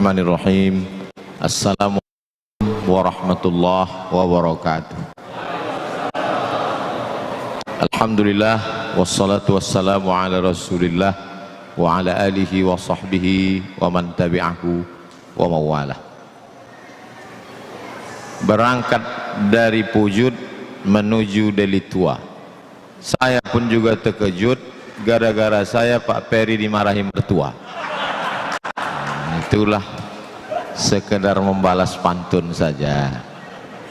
Bismillahirrahmanirrahim. Assalamualaikum warahmatullahi wabarakatuh. Alhamdulillah wassalatu wassalamu ala Rasulillah wa ala alihi wa sahbihi wa man tabi'ahu wa mawalah. Berangkat dari Pujut menuju Deli Tua. Saya pun juga terkejut gara-gara saya Pak Peri dimarahi mertua. Itulah sekedar membalas pantun saja,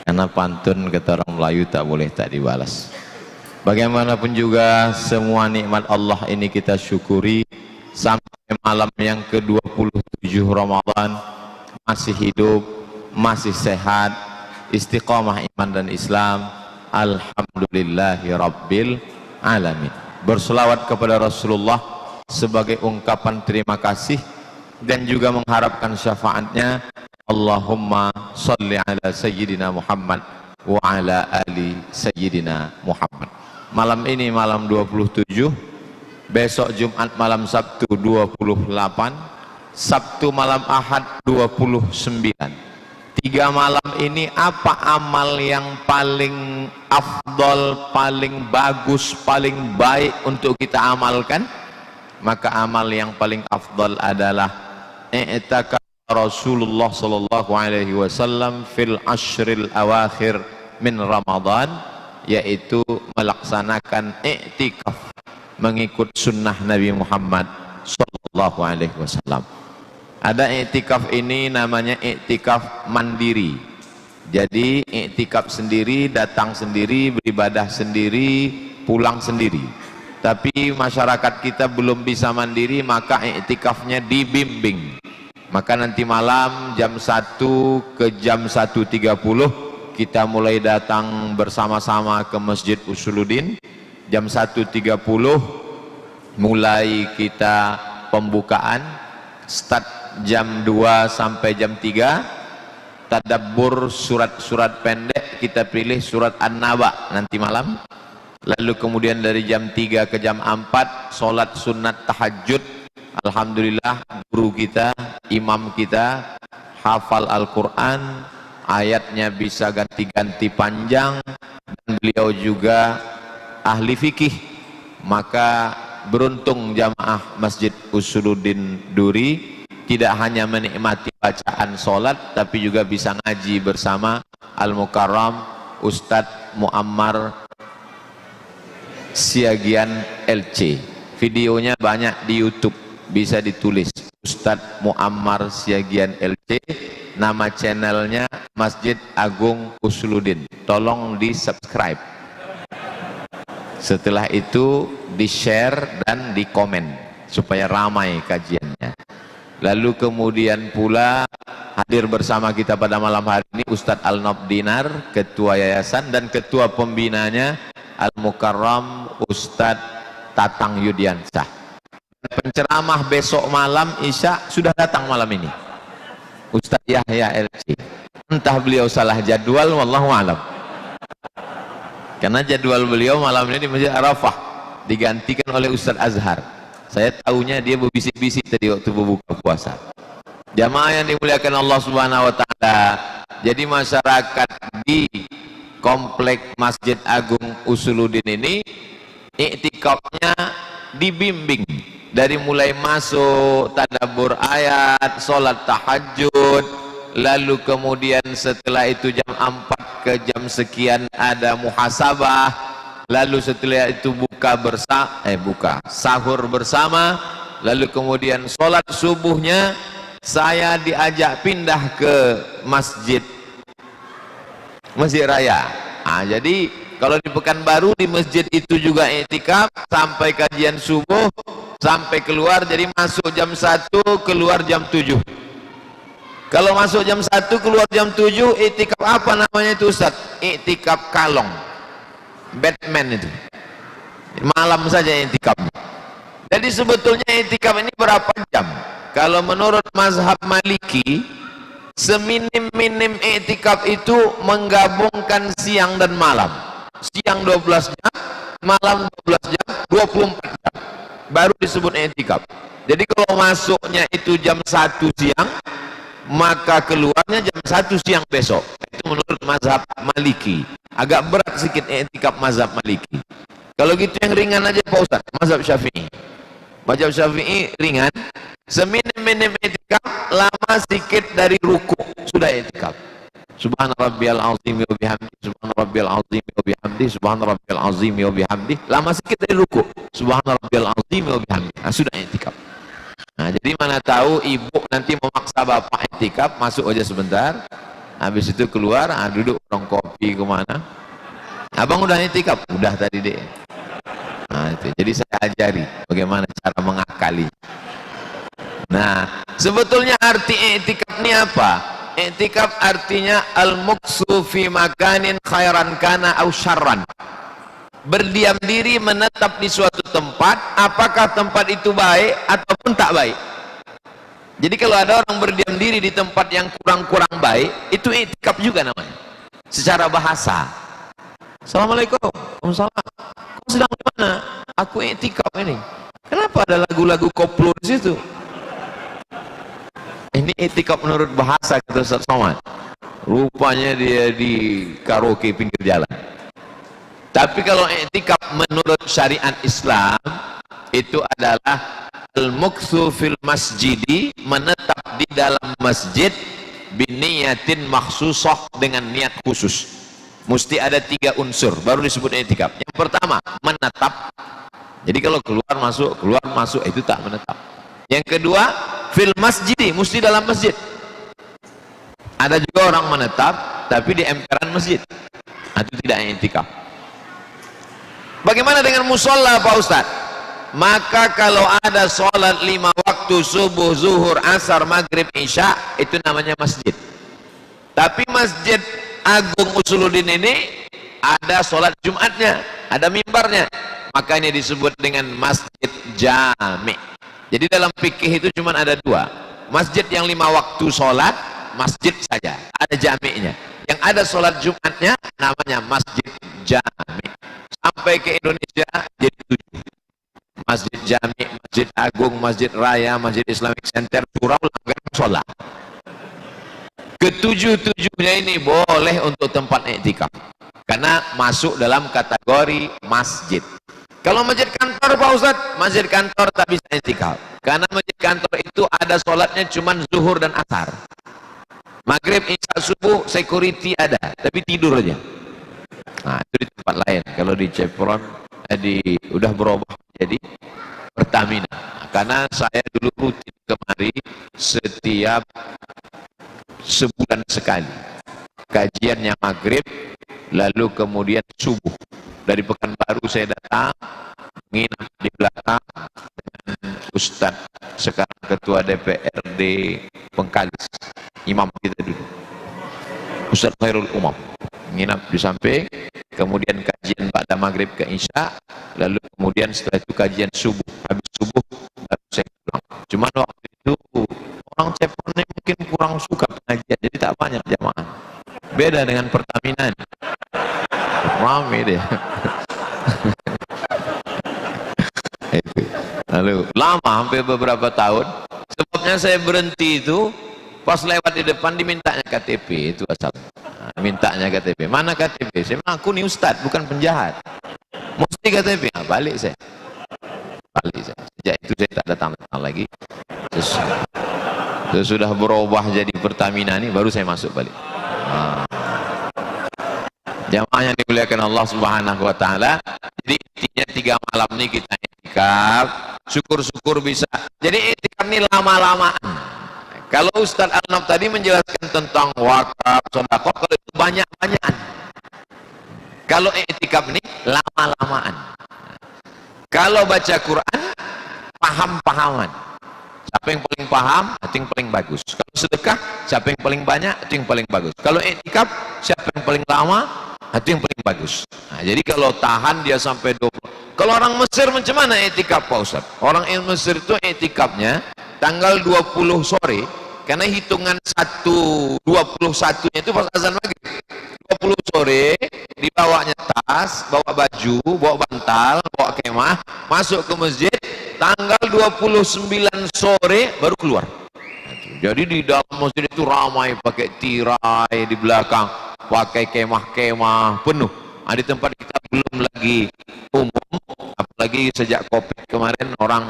karena pantun kata orang Melayu tak boleh tak dibalas. Bagaimanapun juga semua nikmat Allah ini kita syukuri sampai malam yang ke-27 Ramadan, masih hidup, masih sehat, istiqamah iman dan Islam. Alhamdulillahi Rabbil Alamin. Berselawat kepada Rasulullah sebagai ungkapan terima kasih dan juga mengharapkan syafaatnya. Allahumma salli ala Sayyidina Muhammad wa ala ali Sayyidina Muhammad. Malam ini malam 27, besok Jumat malam Sabtu 28, Sabtu malam Ahad 29. 3 malam ini apa amal yang paling afdol, paling bagus, paling baik untuk kita amalkan? Maka amal yang paling afdal adalah i'tikaf Rasulullah sallallahu alaihi wasallam fil ashril awakhir min Ramadan, yaitu melaksanakan i'tikaf, mengikut sunnah Nabi Muhammad sallallahu alaihi wasallam. Ada i'tikaf ini namanya i'tikaf mandiri. Jadi i'tikaf sendiri, datang sendiri, beribadah sendiri, pulang sendiri. Tapi masyarakat kita belum bisa mandiri, maka i'tikafnya dibimbing. Maka nanti malam jam 1 ke jam 1.30 kita mulai datang bersama-sama ke Masjid Usuluddin. Jam 1.30 mulai kita pembukaan, start jam 2 sampai jam 3. Tadabbur surat-surat pendek, kita pilih surat An-Naba nanti malam. Lalu kemudian dari jam 3 ke jam 4 sholat sunat tahajud. Alhamdulillah guru kita, imam kita hafal Al-Quran, ayatnya bisa ganti-ganti panjang, dan beliau juga ahli fikih. Maka beruntung jamaah Masjid Usuluddin Duri tidak hanya menikmati bacaan sholat, tapi juga bisa ngaji bersama Al-Mukarram Ustadz Muammar Siagian LC. Videonya banyak di YouTube, bisa ditulis Ustadz Muammar Siagian LC. Nama channelnya Masjid Agung Usuluddin. Tolong di subscribe. Setelah itu di share dan di komen supaya ramai kajiannya. Lalu kemudian pula hadir bersama kita pada malam hari ini Ustadz Al-Nob Dinar, ketua yayasan, dan ketua pembinanya Al-Mukarram Ustadz Tatang Yudiansah. Penceramah besok malam Isya sudah datang malam ini, Ustadz Yahya LC. Entah beliau salah jadwal, wallahu alam. Karena jadwal beliau malam ini di Masjid Arafah digantikan oleh Ustadz Azhar. Saya tahunya dia berbisik-bisik tadi waktu berbuka puasa. Jamaah yang dimuliakan Allah Subhanahu wa taala. Jadi masyarakat di komplek Masjid Agung Usuluddin ini i'tikafnya dibimbing dari mulai masuk, tadabbur ayat, sholat tahajud, lalu kemudian setelah itu jam 4 ke jam sekian ada muhasabah, lalu setelah itu sahur bersama, lalu kemudian sholat subuhnya saya diajak pindah ke masjid Raya. Jadi kalau di Pekanbaru di masjid itu juga i'tikaf sampai kajian subuh, sampai keluar. Jadi masuk jam 1 keluar jam 7. Kalau masuk jam 1 keluar jam 7, i'tikaf apa namanya itu Ustaz? I'tikaf kalong, Batman itu, malam saja i'tikaf. Jadi sebetulnya i'tikaf ini berapa jam? Kalau menurut mazhab Maliki, seminim-minim i'tikaf itu menggabungkan siang dan malam. Siang 12 jam, malam 12 jam, 24 jam baru disebut i'tikaf. Jadi kalau masuknya itu jam 1 siang, maka keluarnya jam 1 siang besok. Itu menurut mazhab Maliki. Agak berat sedikit i'tikaf mazhab Maliki. Kalau gitu yang ringan aja Pak Ustaz, mazhab Syafi'i. Mazhab Syafi'i ringan, seminim-minim i'tikaf, lama sedikit dari ruku sudah i'tikaf. Subhana rabbiyal azim wa bihamdi, subhana rabbiyal azim wa bihamdi, subhana rabbiyal azim wa bihamdi. Lama sedikit dari ruku, subhana rabbiyal azim wa bihamdi. Nah, sudah i'tikaf. Nah, jadi mana tahu ibu nanti memaksa bapak i'tikaf, masuk aja sebentar. Habis itu keluar, duduk orang kopi kemana. Abang udah i'tikaf? Udah tadi deh. Nah, itu. Jadi saya ajari bagaimana cara mengakali. Nah, sebetulnya arti i'tikaf ini apa? I'tikaf artinya al-muksu fi makanin khairan kana au syarran. Berdiam diri menetap di suatu tempat, apakah tempat itu baik ataupun tak baik. Jadi kalau ada orang berdiam diri di tempat yang kurang-kurang baik, itu i'tikaf juga namanya secara bahasa. Assalamualaikum. Waalaikumsalam. Kau sedang di mana? Aku i'tikaf ini. Kenapa ada lagu-lagu koplo di situ? Ini i'tikaf menurut bahasa kata Ustaz Somad. Rupanya dia di karaoke pinggir jalan. Tapi kalau i'tikaf menurut syariat Islam itu adalah al-muktsu fil masjidi, menetap di dalam masjid biniyatin makhsusah, dengan niat khusus. Mesti ada 3 unsur baru disebut i'tikaf. Yang pertama, menetap. Jadi kalau keluar masuk itu tak menetap. Yang kedua, fil masjidi, mesti dalam masjid. Ada juga orang menetap tapi di emperan masjid. Itu tidak i'tikaf. Bagaimana dengan musola Pak Ustaz? Maka kalau ada sholat 5 waktu, subuh, zuhur, asar, maghrib, isya, itu namanya masjid. Tapi Masjid Agung Usuluddin ini ada sholat Jumatnya, ada mimbarnya, makanya disebut dengan masjid jami. Jadi dalam fikih itu cuma ada 2, masjid yang 5 waktu sholat, masjid saja, ada jami'nya. Yang ada sholat Jumatnya namanya masjid jami. Sampai ke Indonesia jadi 7. Masjid Jami, Masjid Agung, Masjid Raya, Masjid Islamic Center, surau, langgar, sholat. Ketujuh-tujuhnya ini boleh untuk tempat i'tikaf karena masuk dalam kategori masjid. Kalau masjid kantor Pak Ustaz, masjid kantor tak bisa i'tikaf karena masjid kantor itu ada sholatnya cuma zuhur dan asar. Maghrib, isya, subuh, security ada, tapi tidur aja. Nah, itu di tempat lain. Kalau di Chevron udah berubah jadi Pertamina. Karena saya dulu rutin kemari setiap sebulan sekali. Kajiannya maghrib, lalu kemudian subuh. Dari Pekanbaru saya datang, nginap di belakang dengan Ustadz sekarang Ketua DPRD Bengkalis, imam kita dulu, Ustadz Khairul Umam, nginap di samping. Kemudian kajian pada maghrib ke isya, lalu kemudian setelah itu kajian subuh. Habis subuh baru saya pulang. Cuman waktu itu orang Cepon ini mungkin kurang suka pengajian, jadi tak banyak jamaah. Beda dengan Pertamina ini, rame deh. Lalu lama, hampir beberapa tahun. Sebabnya saya berhenti itu pas lewat di depan dimintanya KTP, itu asal. Mintanya KTP, mana KTP? Saya bilang, aku nih Ustadz, bukan penjahat. Mesti KTP. Nah, balik saya. Sejak itu saya tak datang lagi. Terus sudah berubah jadi Pertamina ini, baru saya masuk balik. Jamaah yang dimuliakan Allah Subhanahu wa taala. Jadi intinya 3 malam ini kita i'tikaf. Syukur-syukur bisa. Jadi i'tikaf ini lama-lamaan. Kalau Ustaz Arnab tadi menjelaskan tentang wakaf, sedekah, kalau itu banyak-banyakan. Kalau i'tikaf ini lama-lamaan. Kalau baca Quran, paham-pahaman. Siapa yang paling paham, itu yang paling bagus. Kalau sedekah, siapa yang paling banyak, itu yang paling bagus. Kalau i'tikaf, siapa yang paling lama, itu yang paling bagus. Nah, jadi kalau tahan dia sampai 20. Kalau orang Mesir macam mana i'tikaf Pak Ustaz? Orang Mesir itu i'tikafnya tanggal 20 sore, karena hitungan 21-nya itu pas azan maghrib. 20 sore dibawanya tas, bawa baju, bawa bantal, bawa kemah, masuk ke masjid, tanggal 29 sore baru keluar. Jadi di dalam masjid itu ramai, pakai tirai di belakang, pakai kemah-kemah penuh. Di tempat kita belum lagi umum, apalagi sejak Covid kemarin orang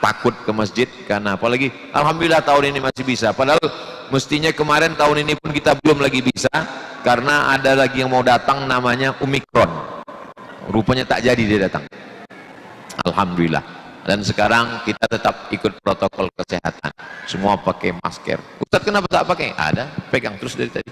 takut ke masjid karena apalagi alhamdulillah tahun ini masih bisa. Padahal mestinya kemarin tahun ini pun kita belum lagi bisa karena ada lagi yang mau datang namanya Omikron. Rupanya tak jadi dia datang. Alhamdulillah. Dan sekarang kita tetap ikut protokol kesehatan. Semua pakai masker. Ustaz kenapa tak pakai? Ada, pegang terus dari tadi.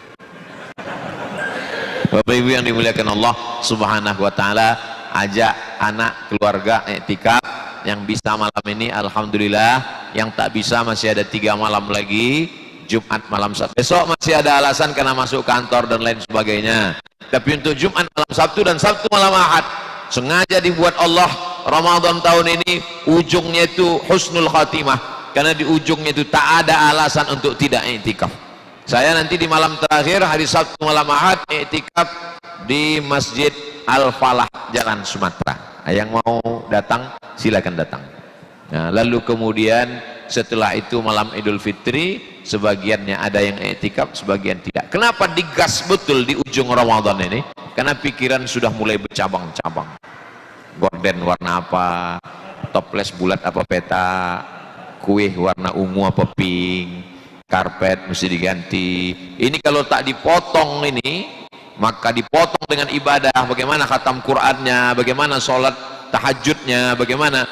Bapak Ibu yang dimuliakan Allah Subhanahu wa taala, ajak anak keluarga iktikaf yang bisa malam ini alhamdulillah, yang tak bisa masih ada 3 malam lagi, Jumat malam Sabtu. Besok masih ada alasan karena masuk kantor dan lain sebagainya. Tapi untuk Jumat malam Sabtu dan Sabtu malam Ahad sengaja dibuat Allah Ramadan tahun ini ujungnya itu husnul khatimah, karena di ujungnya itu tak ada alasan untuk tidak iktikaf. Saya nanti di malam terakhir hari Sabtu malam Ahad iktikaf di Masjid Al-Falah Jalan Sumatera. Yang mau datang silakan datang. Nah, lalu kemudian setelah itu malam Idul Fitri sebagiannya ada yang iktikaf, sebagian tidak. Kenapa digas betul di ujung Ramadan ini? Karena pikiran sudah mulai bercabang-cabang. Gorden warna apa, toples bulat apa peta, kue warna ungu apa pink, karpet mesti diganti. Ini kalau tak dipotong ini, maka dipotong dengan ibadah. Bagaimana khatam Qur'annya, bagaimana sholat tahajudnya, bagaimana.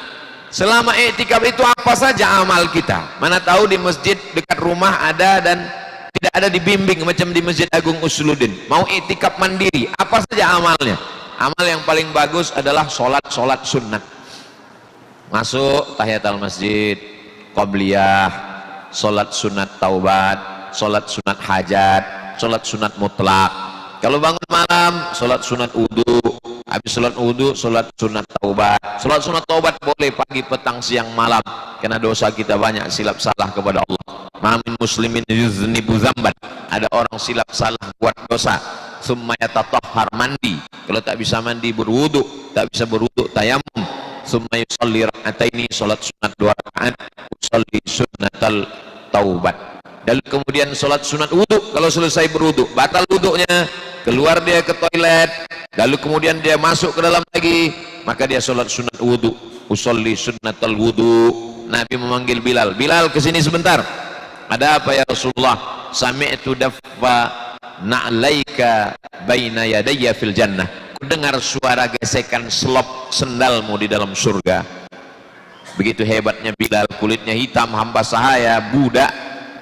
Selama iktikaf itu apa saja amal kita. Mana tahu di masjid dekat rumah ada dan tidak ada dibimbing macam di Masjid Agung Usuluddin. Mau iktikaf mandiri, apa saja amalnya. Amal yang paling bagus adalah sholat sunnat. Masuk tahiyatul masjid, qobliyah, sholat sunat taubat, sholat sunat hajat, sholat sunat mutlak. Kalau bangun malam, sholat sunat wudu. Habis sholat wudu, sholat sunat taubat. Sholat sunat taubat boleh pagi, petang, siang, malam, karena dosa kita banyak, silap salah kepada Allah. Mamin muslimin yuznibu zamban, ada orang silap salah buat dosa. Summa yatatahhar, mandi. Kalau tak bisa mandi berwudu, tak bisa berwudu tayamum. Summa yusalli rak'ataini, salat sunat 2 rakaat, usalli sunnatal taubat. Dan kemudian salat sunat wudu. Kalau selesai berwudu, batal wudunya, keluar dia ke toilet, lalu kemudian dia masuk ke dalam lagi, maka dia salat sunat wudu, usalli sunnatal wudu. Nabi memanggil Bilal, Bilal kesini sebentar. Ada apa ya Rasulullah? Sami'tu daffa na'laika baina yadayya fil jannah. Ku dengar suara gesekan selop sendalmu di dalam surga. Begitu hebatnya Bilal, kulitnya hitam, hamba sahaya, budak,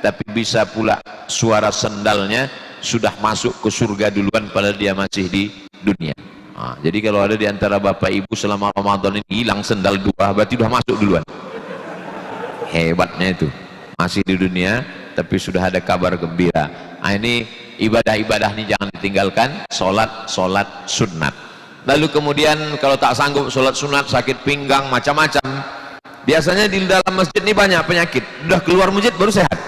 tapi bisa pula suara sendalnya sudah masuk ke surga duluan padahal dia masih di dunia. Nah, jadi kalau ada di antara bapak ibu selama Ramadan ini hilang sendal 2, berarti sudah masuk duluan. Hebatnya itu, masih di dunia tapi sudah ada kabar gembira. Nah, ini ibadah-ibadah ini jangan ditinggalkan. Sholat sunat. Lalu kemudian kalau tak sanggup sholat sunat, sakit pinggang, macam-macam, biasanya di dalam masjid ini banyak penyakit, udah keluar masjid baru sehat.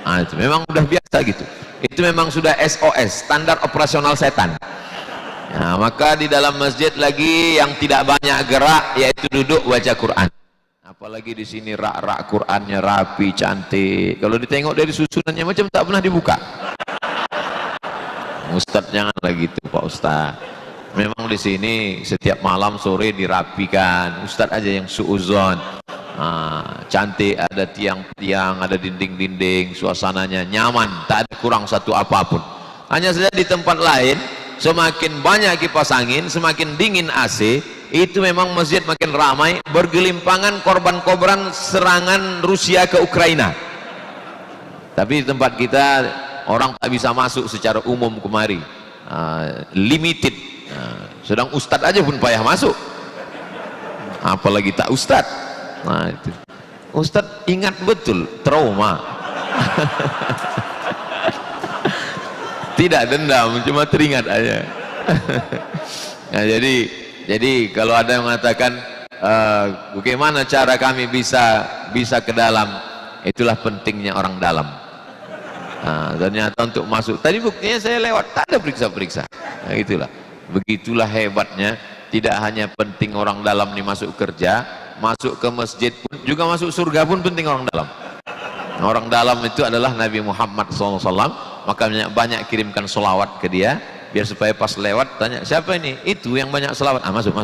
Nah, itu memang udah biasa gitu. Itu memang sudah SOS, standar operasional setan. Nah, maka di dalam masjid lagi yang tidak banyak gerak, yaitu duduk baca Quran. Apalagi di sini rak-rak Qurannya rapi, cantik. Kalau ditengok dari susunannya macam tak pernah dibuka. Ustadz janganlah gitu Pak Ustadz. Memang di sini setiap malam sore dirapikan. Ustadz aja yang suuzon. Nah, cantik, ada tiang-tiang, ada dinding-dinding, suasananya nyaman, tak ada kurang satu apapun. Hanya saja di tempat lain semakin banyak kipas angin, semakin dingin AC, itu memang masjid makin ramai, bergelimpangan korban-korban serangan Rusia ke Ukraina. Tapi di tempat kita orang tak bisa masuk secara umum kemari, limited. Sedang ustadz aja pun payah masuk, apalagi tak ustadz. Nah, itu ustadz ingat betul trauma. Tidak dendam, cuma teringat aja. Nah, jadi kalau ada yang mengatakan bagaimana cara kami bisa ke dalam, itulah pentingnya orang dalam. Nah, ternyata untuk masuk tadi buktinya saya lewat, tak ada periksa-periksa. Nah, itulah, begitulah hebatnya. Tidak hanya penting orang dalam ini masuk kerja, masuk ke masjid pun, juga masuk surga pun penting orang dalam. Orang dalam itu adalah Nabi Muhammad SAW, maka banyak kirimkan solawat ke dia, biar supaya pas lewat tanya siapa ini, itu yang banyak solawat, masuk.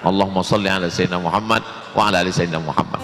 Allahumma salli ala Sayyidina Muhammad wa ala ali Sayyidina Muhammad.